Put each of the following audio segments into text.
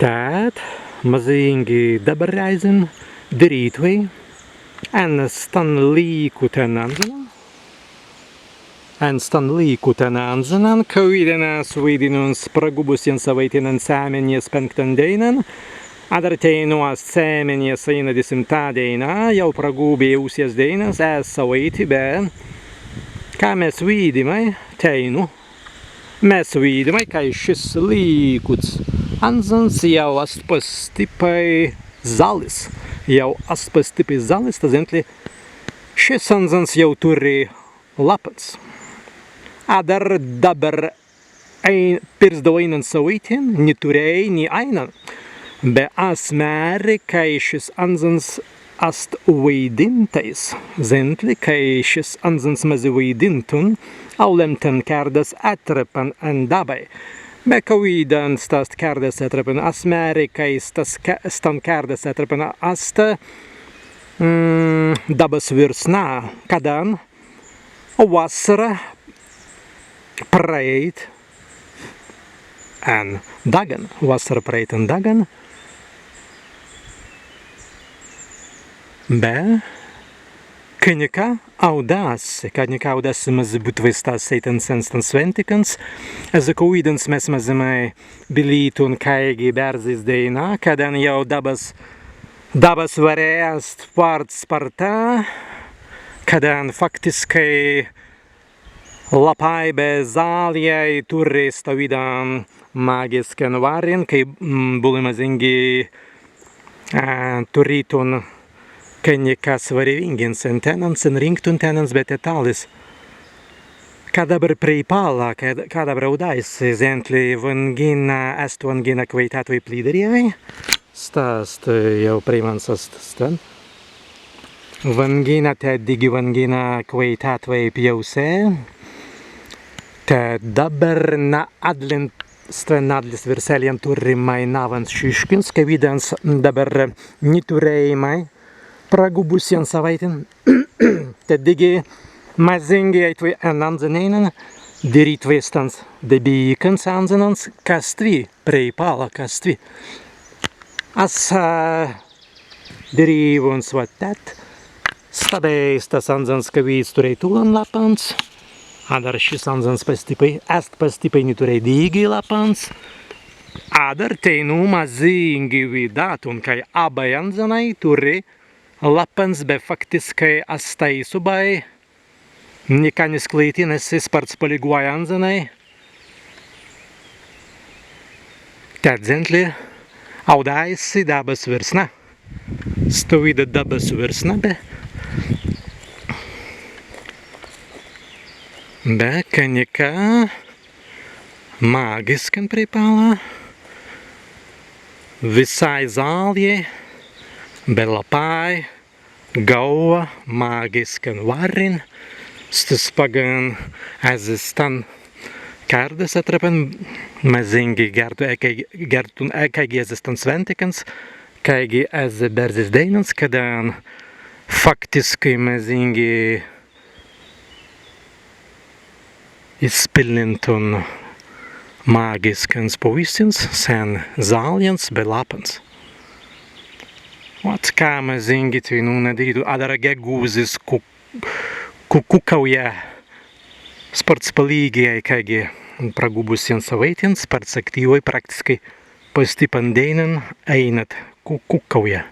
Tehát mazingi dabarreizen derītvei en stan liikuten anzanan. En stan liikuten anzanan, kauidenas vaidinuns pragubusien savaitinen sēmenjas 5. dienan. Adarteinuos sēmenjas eina 10. dienā, jau pragūbējusies dienas savaiti, bet kā mēs vīdimai teinu, mēs vīdimai, ka šis līkuts anzans jau aspastipai zallis. Jau aspastipai zallis, tas Zentli, šis anzans jau turri lappans. Adar dabar pirksdavo einant savaitin, ni turēja, ni einant. Be asmēri, kai šis anzans ast vaidintais Zentli, kai šis anzans mazi vaidintun, aulemten kerdas atrapan an dabai. Be kauidan stas kerdas atrapan asmēri, kai stan kerdas atrapan asta dabas virsnā, kadan vasara praeit an dagan. Vasara praeit an dagan. Be, kad audasi maz būt vaistās seitans senstan sventikans, kauidans mēs mazamai bilītu un kaigi bērzis deinā, kadan jau dabas varēst pārts par tā, kadan faktiskai lapai be zālijai turri stavidām magiskan varin, kai buli mazingi turītun Kaņika swarewīngins en tenans en ringtun tenans, bet etalis. Kā dabar preipālā, kā dabar audājas Zentli vangina, estu vangina kveitātvai plīderievai. Stāst jau preimans astastan. Vangina te digi vangina kveitātvai pjausē. Te dabar na adlint strenadlis virselien turri mai navans šiškins, ka vidans dabar niturējumai. Pragubusien savaitin, te digi mazingi aitvai en anzanēnan, derītvai stans debīkans anzanans, kastvi, preipāla kastvi. As derīvuns vatet, stabējs tas anzans, ka vīds turēja tulan lappans, adar šis anzans pastipai, pastipai niturēja dīgi lappans, adar teinu mazingi vidāt, un kai abai anzanai turēja lappans, be faktiskai astai subai, nikanis kleitinas isparts paliguoja anzanai. Tad Zentli audājasi dabas virsna. Stovida dabas virsna, be kaņika magiskan preipālā, visai zālijai, be lapai, gauva, magiskan varin, stas pagan stan kerdas atrapan, mazingi gertun kaigi stan sventikans, kaigi berzis deinans, kadan faktiski mazingi izpilnintun magiskans pavisins, sen zāliens, be lappans. Ot kā mazingi nu nedarītu, adara gegūzis kukauja sports palīgijai, kaigi pragubusien savaitin, sports aktīvai praktiski pastipan deinan einat kukauja.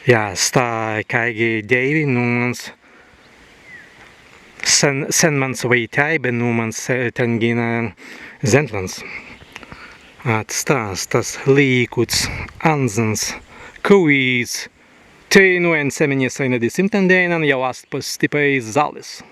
Jā, stā kaigi deivi, nu mans sen mans vaitai, bet nu mans ten gina Zentlans. Atstāst tas līkuts anzans, kauīs, teinu en sēmenjas eina 10. dienan, jau astpastipai zallis.